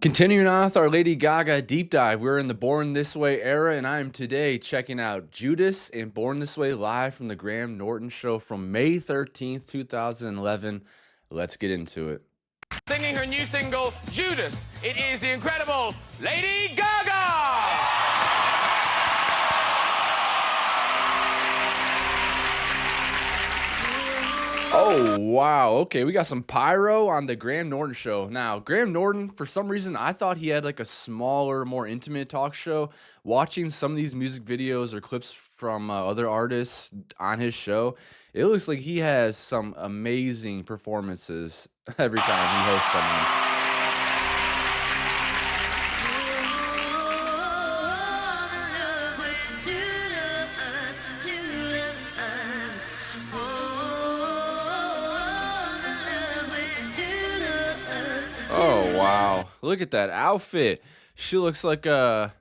Continuing on with our Lady Gaga deep dive, we're in the Born This Way era, and I am today checking out Judas and Born This Way live from the Graham Norton show from May 13th, 2011. Let's get into it. Singing her new single, Judas, it is the incredible Lady Gaga! Oh, wow. Okay, we got some pyro on the Graham Norton show. Now, Graham Norton, for some reason, I thought he had like a smaller, more intimate talk show. Watching some of these music videos or clips from other artists on his show, it looks like he has some amazing performances every time he hosts someone. Oh, wow. Look at that outfit. She looks like a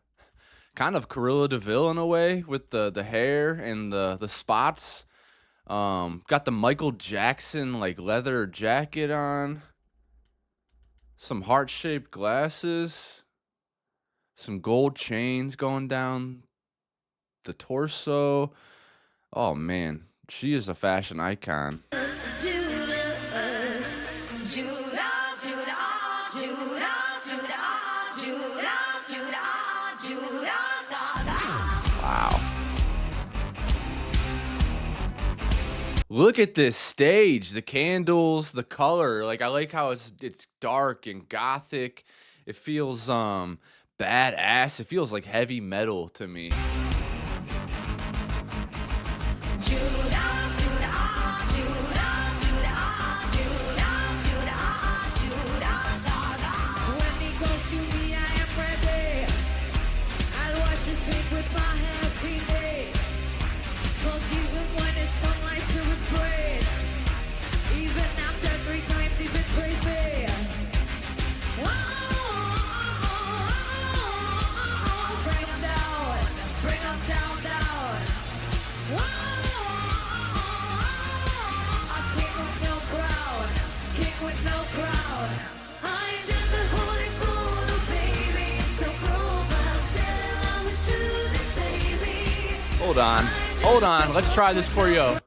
kind of Cruella DeVille in a way with the hair and the spots. Got the Michael Jackson like leather jacket on. Some heart-shaped glasses. Some gold chains going down the torso. Oh man, she is a fashion icon. Wow. Look at this stage, the candles, the color. Like I like how it's dark and gothic. It feels badass. It feels like heavy metal to me. Hold on, let's try this choreo.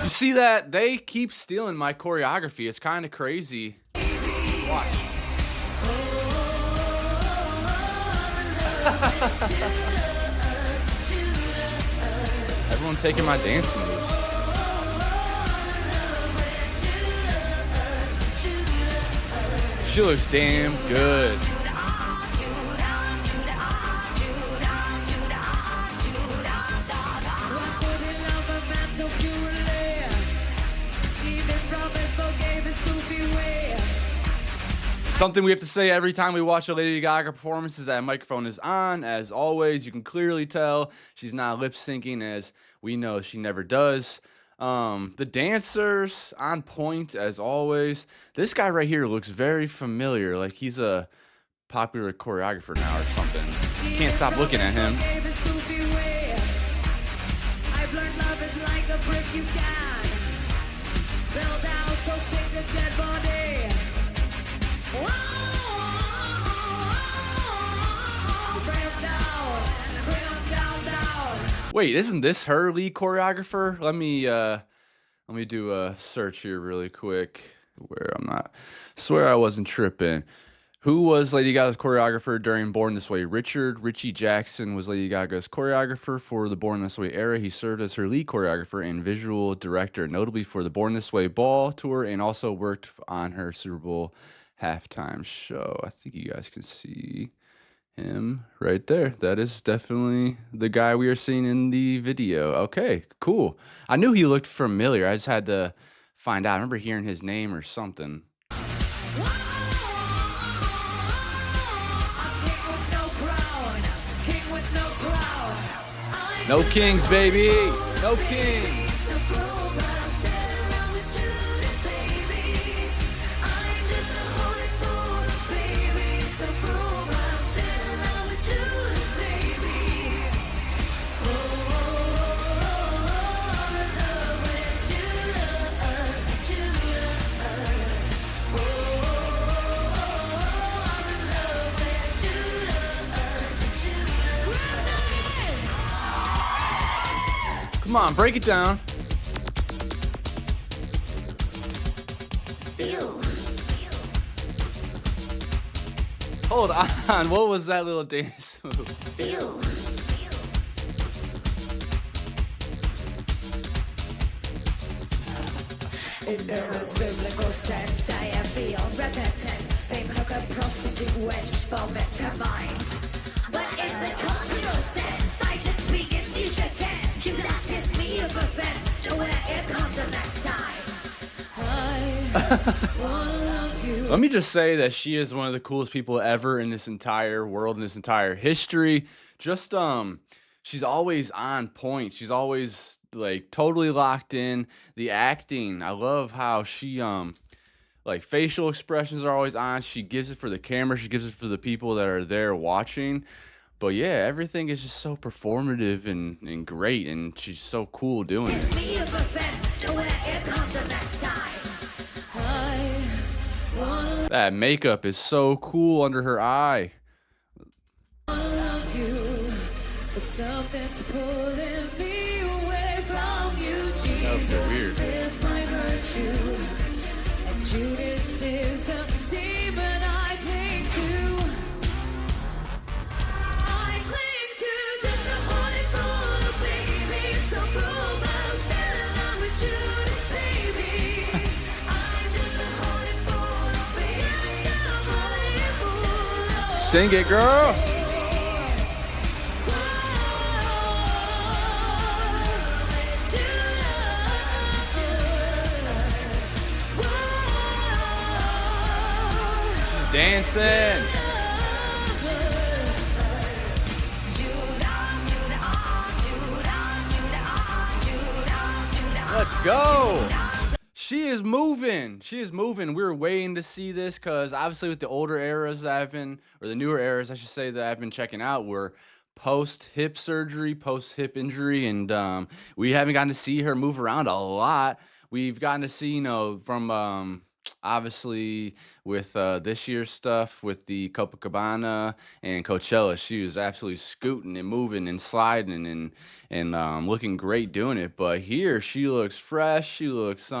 You see that? They keep stealing my choreography. It's kind of crazy. Watch. Everyone taking my dance moves. She looks damn good. Something we have to say every time we watch a Lady Gaga performance is that microphone is on. As always, you can clearly tell she's not lip syncing, as we know she never does. The dancers on point as always. This guy right here looks very familiar, like he's a popular choreographer now or something. Can't stop looking at him. I've learned love is like a brick you can build down, so sing the dead body. Wait, isn't this her lead choreographer? Let me do a search here really quick. Where I'm not. Swear I wasn't tripping. Who was Lady Gaga's choreographer during Born This Way? Richie Jackson was Lady Gaga's choreographer for the Born This Way era. He served as her lead choreographer and visual director, notably for the Born This Way Ball tour, and also worked on her Super Bowl halftime show. I think you guys can see him right there. That is definitely the guy we are seeing in the video. Okay, cool. I knew he looked familiar. I just had to find out. I remember hearing his name or something. King with no crown. No kings, baby. No kings. Come on, break it down. Hold on, what was that little dance move? In nervous biblical sense, I am beyond repentance. Fame hooker, prostitute, wench, vomit to mind. But in the cultural sense, I just speak in future tense. Judas kiss me of offense. Where it comes the next time. I wanna love you. Let me just say that she is one of the coolest people ever in this entire world, in this entire history. Just she's always on point. She's always like totally locked in. The acting, I love how she like facial expressions are always on. She gives it for the camera, she gives it for the people that are there watching. But yeah, everything is just so performative and great, and she's so cool doing it. Kiss me of offense. Where it comes the next time. I wanna That makeup is so cool under her eye. love you, but something's pulling me away from you. That was so Jesus weird. is my virtue, and Judas is the demon I cling to. I cling to just a morning full, baby. It's so cruel, but I'm still in love with Judas, baby. I'm just a morning full, baby. Just a morning full. Sing it, girl. Dancing. Let's go. She is moving. She is moving. We were waiting to see this because obviously with the older eras that I've been, or the newer eras, I should say, that I've been checking out were post hip surgery, post hip injury, and we haven't gotten to see her move around a lot. We've gotten to see, from obviously with this year's stuff with the Copacabana and Coachella, she was absolutely scooting and moving and sliding and looking great doing it. But here she looks fresh. She looks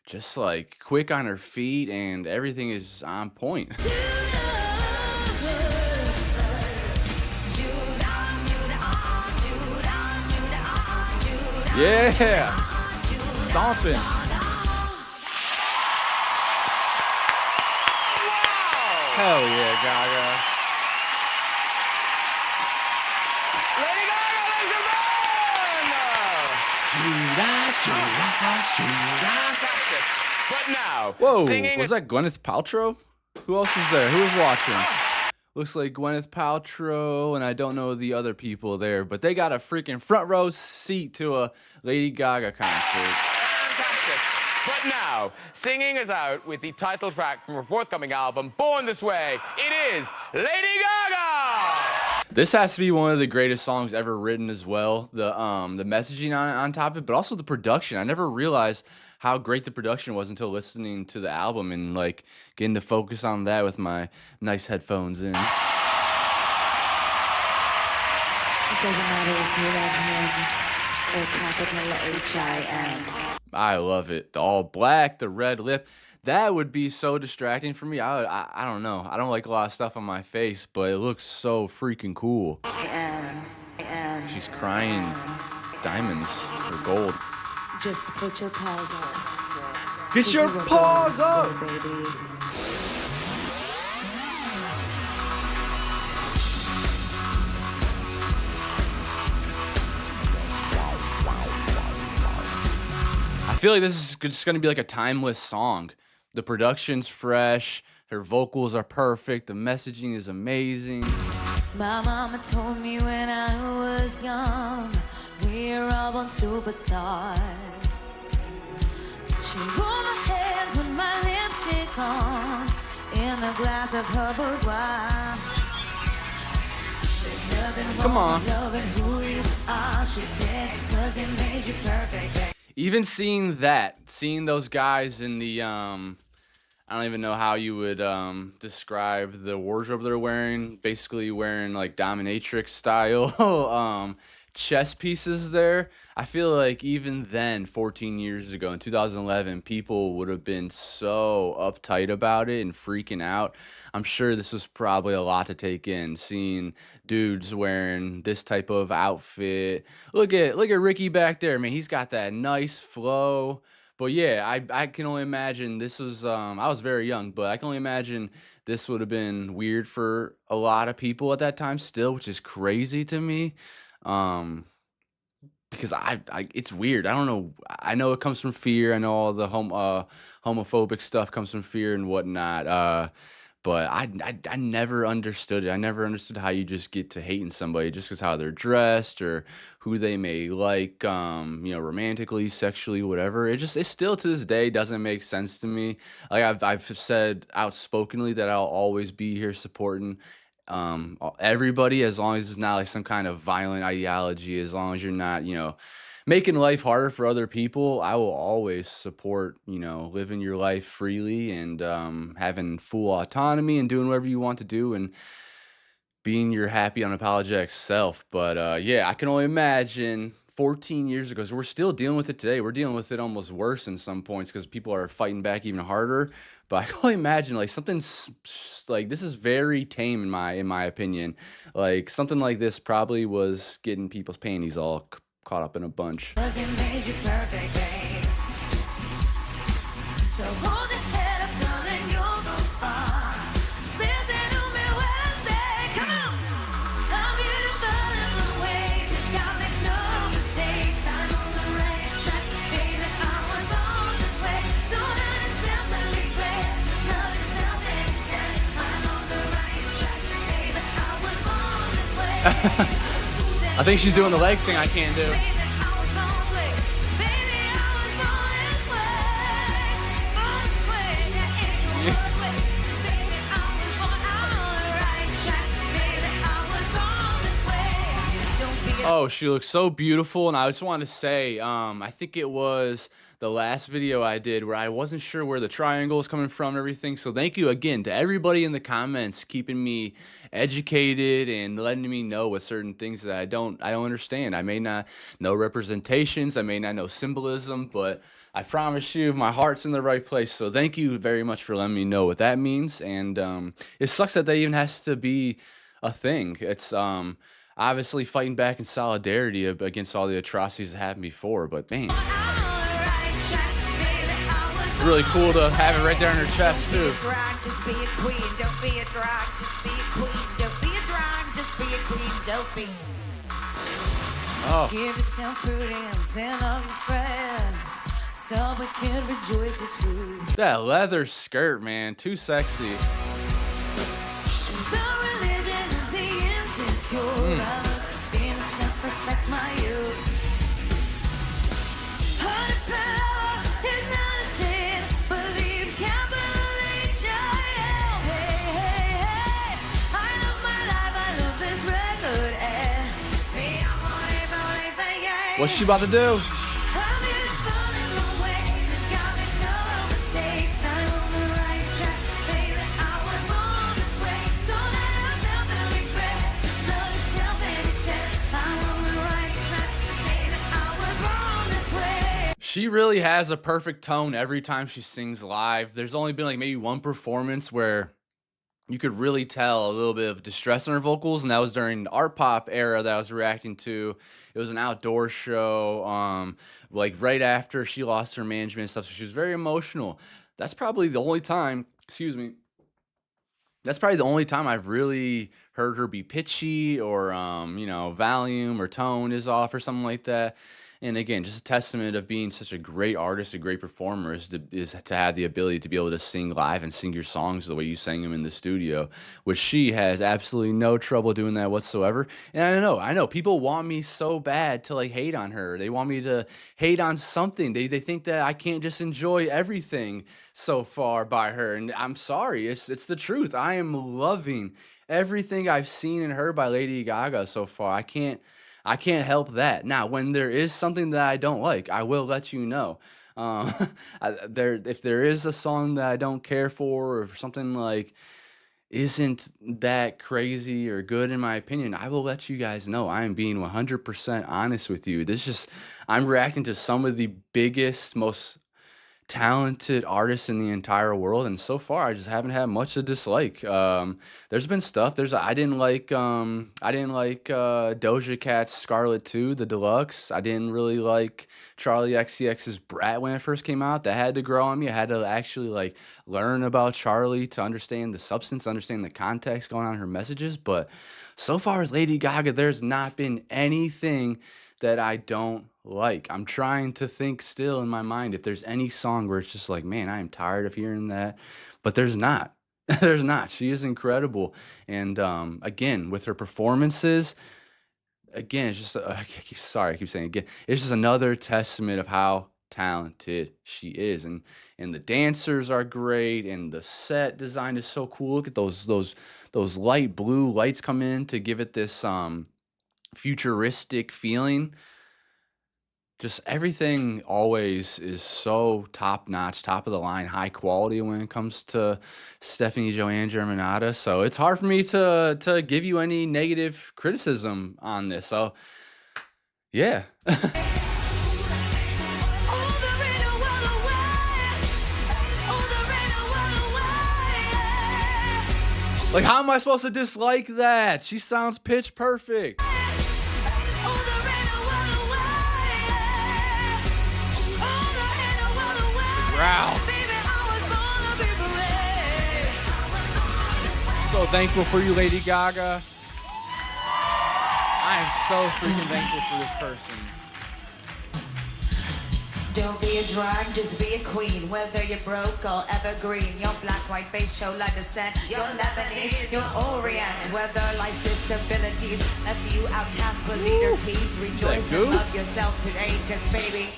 just like quick on her feet, and everything is on point. Yeah, stomping. Hell yeah, Gaga. Lady Gaga, ladies and gentlemen! Fantastic. But now, Whoa, singing was that Gwyneth Paltrow? Who else was there? Who was watching? Looks like Gwyneth Paltrow, and I don't know the other people there, but they got a freaking front row seat to a Lady Gaga concert. Fantastic. But now, singing us out with the title track from her forthcoming album, Born This Way, it is Lady Gaga! This has to be one of the greatest songs ever written as well. The messaging on top of it, but also the production. I never realized how great the production was until listening to the album and like getting to focus on that with my nice headphones in. It doesn't matter if you love him or capital H-I-M. I love it. The all black, the red lip. That would be so distracting for me. I don't know. I don't like a lot of stuff on my face, but it looks so freaking cool. She's crying diamonds or gold. Just put your paws up. Get your paws up! Baby. I feel like this is just going to be like a timeless song. The production's fresh. Her vocals are perfect. The messaging is amazing. My mama told me when I was young, we're all born superstars. She rolled my hair, put my lipstick on, in the glass of her boudoir. There's nothing Come wrong on. with loving who you are, she said, 'cause it made you perfect. Even seeing those guys in the I don't even know how you would describe the wardrobe they're wearing. Basically wearing like dominatrix style chess pieces there. I feel like even then, 14 years ago in 2011, people would have been so uptight about it and freaking out. I'm sure this was probably a lot to take in, seeing dudes wearing this type of outfit. Look at Ricky back there, man. He's got that nice flow. But yeah, I can only imagine this was I was very young, but I can only imagine this would have been weird for a lot of people at that time still, which is crazy to me. Um because I it's weird. I don't know. I know it comes from fear. I know all the homophobic stuff comes from fear and whatnot. But I never understood it. I never understood how you just get to hating somebody just because how they're dressed or who they may like, romantically, sexually, whatever. It still to this day doesn't make sense to me. Like I've said outspokenly that I'll always be here supporting everybody as long as it's not like some kind of violent ideology, as long as you're not, making life harder for other people. I will always support, living your life freely and having full autonomy and doing whatever you want to do and being your happy, unapologetic self. But yeah, I can only imagine 14 years ago. So we're still dealing with it today. We're dealing with it almost worse in some points because people are fighting back even harder. But I can only imagine like like this is very tame in my opinion. Like something like this probably was getting people's panties all caught up in a bunch. 'Cause it made you perfect, babe. So hold your head up, darling, you'll go far. Listen to me when I say, come on. I'm beautiful in the way, 'cause God makes no mistakes. I'm on the right track, baby, I was born this way. Don't hurt yourself and regret, just love yourself and accept. I'm on the right track, baby, I was born this way. I think she's doing the leg thing I can't do. Oh, she looks so beautiful, and I just wanted to say, I think it was the last video I did where I wasn't sure where the triangle is coming from and everything. So thank you again to everybody in the comments keeping me educated and letting me know what certain things that I don't understand. I may not know representations, I may not know symbolism, but I promise you my heart's in the right place. So thank you very much for letting me know what that means. And it sucks that even has to be a thing. It's obviously fighting back in solidarity against all the atrocities that happened before, but man, it's really cool to have it right there on her chest too. Just be a queen, don't be a drag, just be a queen, don't be a drag, just be a queen, don't be. Oh, Give yourself prudence and love your friends, so we can rejoice with truth. that leather skirt, man, too sexy. The religion of the insecure, brothers, being self-respect my youth. Holy power is not a sin, believe capital H, I am. Hey, hey, hey, I love my life, I love this record, and me, I'm on it, yeah. What's she about to do? I'm beautiful in the way, 'cause God makes no mistakes. I'm on the right track, baby, I was born this way. Don't let yourself feel regret, just love yourself and accept. I'm on the right track, baby, I was born this way. She really has a perfect tone every time she sings live. There's only been like maybe one performance where you could really tell a little bit of distress in her vocals, and that was during the art pop era that I was reacting to. It was an outdoor show, like right after she lost her management and stuff, so she was very emotional. That's probably the only time, excuse me, that's probably the only time I've really heard her be pitchy or volume or tone is off or something like that. And again, just a testament of being such a great artist, a great performer is to have the ability to be able to sing live and sing your songs the way you sang them in the studio, which she has absolutely no trouble doing that whatsoever. And I know people want me so bad to like hate on her. They want me to hate on something. They think that I can't just enjoy everything so far by her. And I'm sorry, it's the truth. I am loving everything I've seen and heard by Lady Gaga so far. I can't help that. Now, when there is something that I don't like, I will let you know. Um, if there is a song that I don't care for, or if something like isn't that crazy or good in my opinion, I will let you guys know. I am being 100% honest with you. I'm reacting to some of the biggest, most talented artists in the entire world, and so far I just haven't had much to dislike. There's been stuff. I didn't like Doja Cat's Scarlet 2, the deluxe. I didn't really like Charlie XCX's Brat when it first came out. That had to grow on me. I had to actually like learn about Charlie to understand the substance, understand the context going on in her messages. But so far as Lady Gaga, there's not been anything that I don't like. I'm trying to think still in my mind if there's any song where it's just like, man, I am tired of hearing that. But there's not. There's not. She is incredible. And again, with her performances, again, it's just, sorry, I keep saying again, it's just another testament of how talented she is. And the dancers are great, and the set design is so cool. Look at those light blue lights come in to give it this futuristic feeling. Just everything always is so top notch, top of the line, high quality when it comes to Stephanie Joanne Germanotta. So it's hard for me to give you any negative criticism on this. So yeah. Like, how am I supposed to dislike that? She sounds pitch perfect. Wow. So thankful for you, Lady Gaga. I am so freaking thankful for this person. Don't be a drag, just be a queen. Whether you're broke or evergreen, your black, white, beige show like descent. You're Lebanese, you're Orient. Whether life's disabilities left you outcast but leader teased, rejoice and love yourself today, cause baby,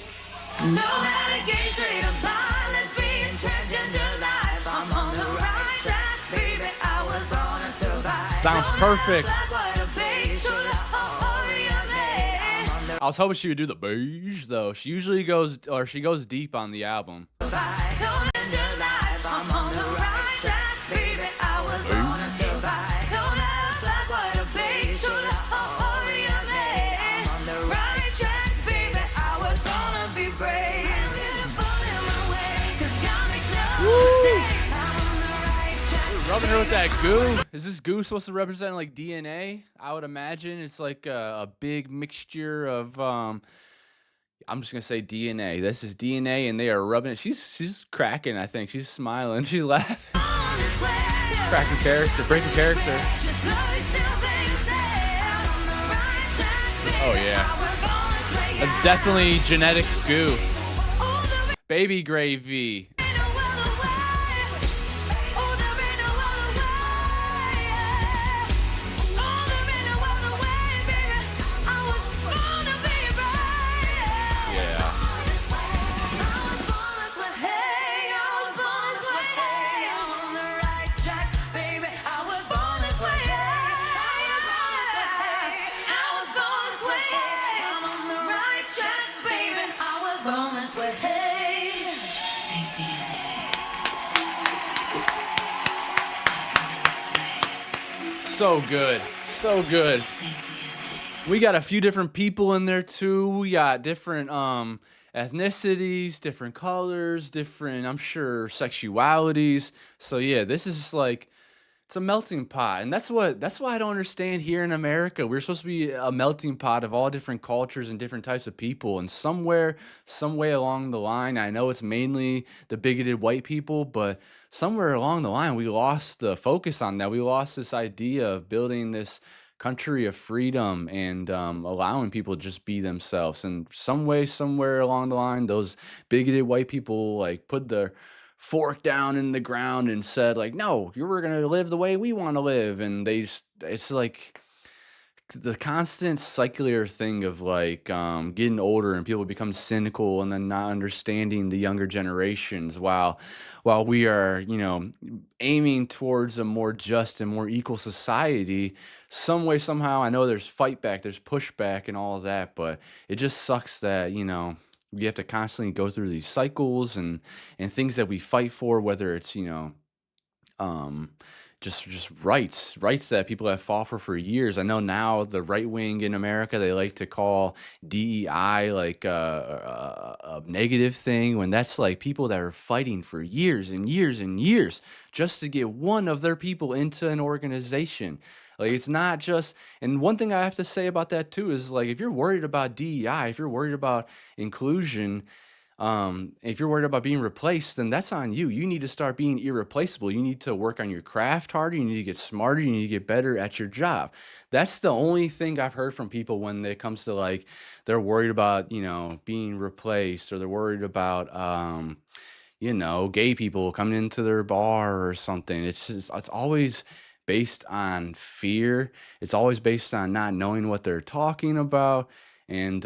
no matter gay, straight or bi, lesbian, transgender life, I'm on the right track, baby, I was born to survive. Sounds perfect. Black, white, or beige, I was hoping she would do the beige though. She goes deep on the album. Rubbing her with that goo. Is this goo supposed to represent like DNA? I would imagine it's like a big mixture of I'm just gonna say DNA. This is DNA, and they are rubbing it. She's cracking. I think she's smiling. She's laughing. Cracking character, breaking character. Oh yeah, that's definitely genetic goo. Baby gravy. So good. So good. We got a few different people in there too. We got different ethnicities, different colors, different, I'm sure, sexualities. So yeah, this is just like, it's a melting pot. And that's why I don't understand here in America. We're supposed to be a melting pot of all different cultures and different types of people. And some way along the line, I know it's mainly the bigoted white people, but somewhere along the line, we lost the focus on that. We lost this idea of building this country of freedom and allowing people to just be themselves. And some way, somewhere along the line, those bigoted white people like put their fork down in the ground and said like, no, you're gonna live the way we want to live. And they just, it's like the constant circular thing of like getting older and people become cynical and then not understanding the younger generations while we are, you know, aiming towards a more just and more equal society. Some way somehow, I know there's fight back, there's pushback and all of that, but it just sucks that, you know, we have to constantly go through these cycles and things that we fight for, whether it's, you know, um just rights that people have fought for years. I know now the right wing in America, they like to call DEI like a negative thing, when that's like people that are fighting for years and years and years just to get one of their people into an organization. Like it's not just, and one thing I have to say about that too is like if you're worried about DEI, if you're worried about inclusion, if you're worried about being replaced, then that's on you. You need to start being irreplaceable. You need to work on your craft harder. You need to get smarter. You need to get better at your job. That's the only thing I've heard from people when it comes to like they're worried about, you know, being replaced, or they're worried about you know, gay people coming into their bar or something. It's just, it's always based on fear. It's always based on not knowing what they're talking about. And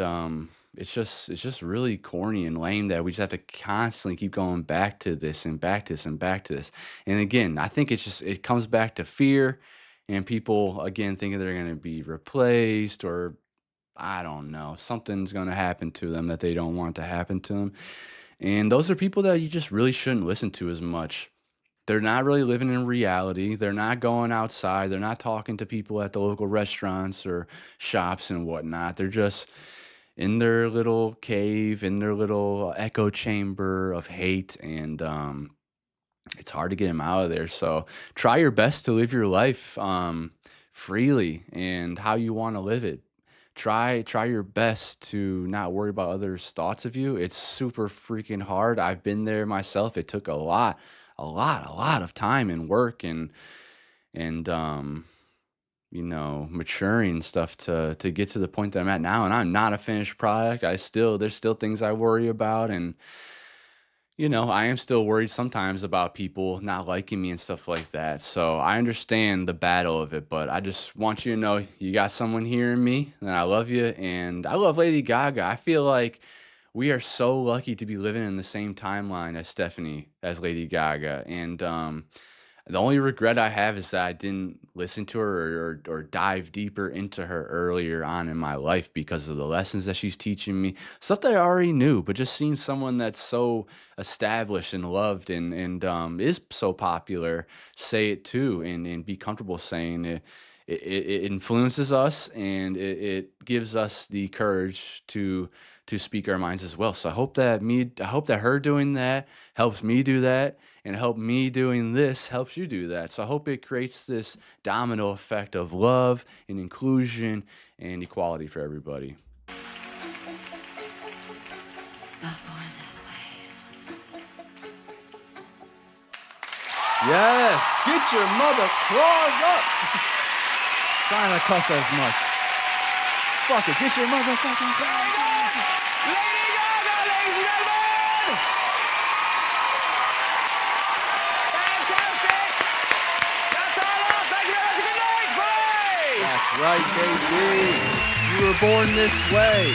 it's just really corny and lame that we just have to constantly keep going back to this and back to this and back to this. And again, I think it's just, it comes back to fear and people again thinking they're going to be replaced, or I don't know, something's going to happen to them that they don't want to happen to them. And those are people that you just really shouldn't listen to as much. They're not really living in reality. They're not going outside. They're not talking to people at the local restaurants or shops and whatnot. They're just in their little cave, in their little echo chamber of hate, and it's hard to get them out of there. So try your best to live your life freely and how you want to live it. Try your best to not worry about others' thoughts of you. It's super freaking hard. I've been there myself. It took a lot of time and work and you know, maturing and stuff to get to the point that I'm at now. And I'm not a finished product. There's still things I worry about, and you know, I am still worried sometimes about people not liking me and stuff like that. So I understand the battle of it, but I just want you to know you got someone hearing me, and I love you, and I love Lady Gaga. I feel like we are so lucky to be living in the same timeline as Lady Gaga. And the only regret I have is that I didn't listen to her or dive deeper into her earlier on in my life, because of the lessons that she's teaching me, stuff that I already knew, but just seeing someone that's so established and loved and is so popular say it too, and be comfortable saying it. It influences us, and it gives us the courage to speak our minds as well. So I hope that her doing that helps me do that, and help me doing this helps you do that. So I hope it creates this domino effect of love and inclusion and equality for everybody. Not born this way. Yes, get your mother claws up. Trying to cuss as much. Fuck it, get your motherfucking claws up. Lady Gaga, ladies and gentlemen! Fantastic! That's all off. Thank you very much. Good night. Bye! That's right, baby. You were born this way.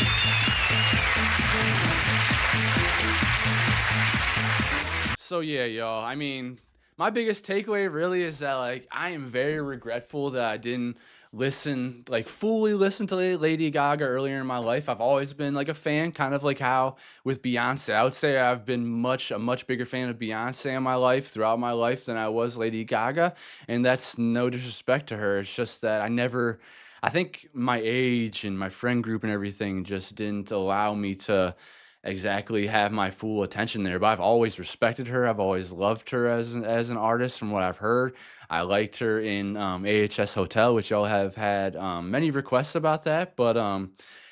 So yeah, y'all. I mean, my biggest takeaway really is that like I am very regretful that I didn't fully listen to Lady Gaga earlier in my life. I've always been like a fan, kind of like how with Beyonce. I would say I've been a much bigger fan of Beyonce in my life, throughout my life, than I was Lady Gaga. And that's no disrespect to her. It's just that I think my age and my friend group and everything just didn't allow me to exactly have my full attention there. But I've always respected her. I've always loved her as an artist from what I've heard. I liked her in AHS Hotel, which y'all have had many requests about that. But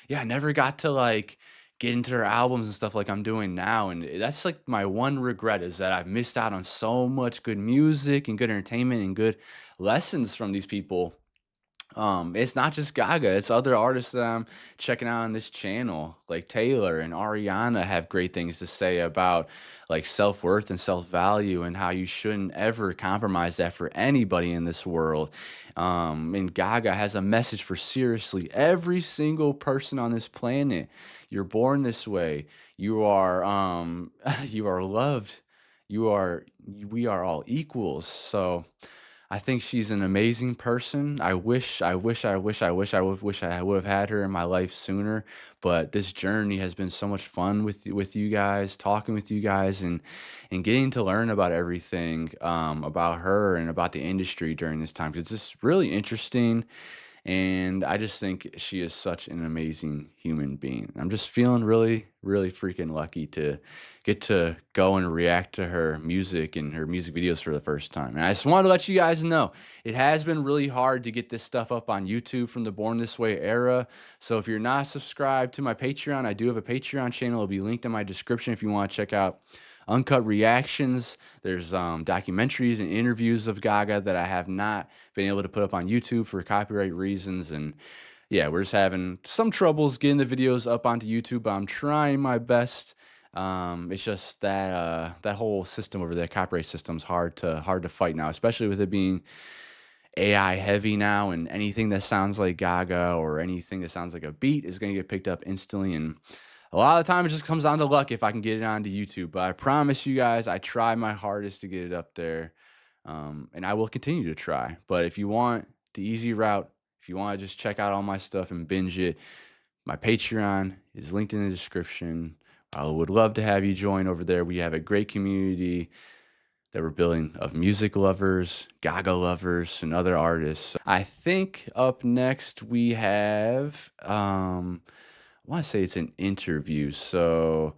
yeah, I never got to like get into her albums and stuff like I'm doing now. And that's like my one regret, is that I've missed out on so much good music and good entertainment and good lessons from these people It's not just Gaga, it's other artists that I'm checking out on this channel, like Taylor and Ariana have great things to say about like self-worth and self-value and how you shouldn't ever compromise that for anybody in this world. And Gaga has a message for seriously every single person on this planet. You're born this way. You are you are loved. You are we are all equals. So I think she's an amazing person. I wish I would have had her in my life sooner. But this journey has been so much fun with you guys, talking with you guys, and getting to learn about everything about her and about the industry during this time. 'Cause it's just really interesting, and I just think she is such an amazing human being. I'm just feeling really, really freaking lucky to get to go and react to her music and her music videos for the first time. And I just wanted to let you guys know it has been really hard to get this stuff up on YouTube from the Born This Way era. So if you're not subscribed to my Patreon, I do have a Patreon channel. It'll be linked in my description if you want to check out uncut reactions. There's documentaries and interviews of Gaga that I have not been able to put up on YouTube for copyright reasons. And yeah, we're just having some troubles getting the videos up onto YouTube, but I'm trying my best. It's just that that whole system over there, copyright system's hard to fight now, especially with it being AI heavy now, and anything that sounds like Gaga or anything that sounds like a beat is going to get picked up instantly. And a lot of the time it just comes down to luck if I can get it onto YouTube. But I promise you guys, I try my hardest to get it up there. And I will continue to try. But if you want the easy route, if you want to just check out all my stuff and binge it, my Patreon is linked in the description. I would love to have you join over there. We have a great community that we're building of music lovers, Gaga lovers, and other artists. I think up next we have I want to say it's an interview. So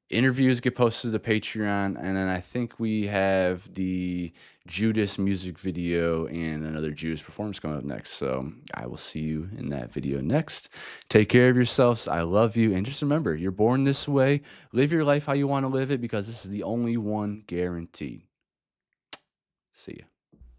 interviews get posted to the Patreon, and then I think we have the Judas music video and another Judas performance coming up next. So I will see you in that video next. Take care of yourselves. I love you. And just remember, you're born this way. Live your life how you want to live it, because this is the only one guaranteed. See ya.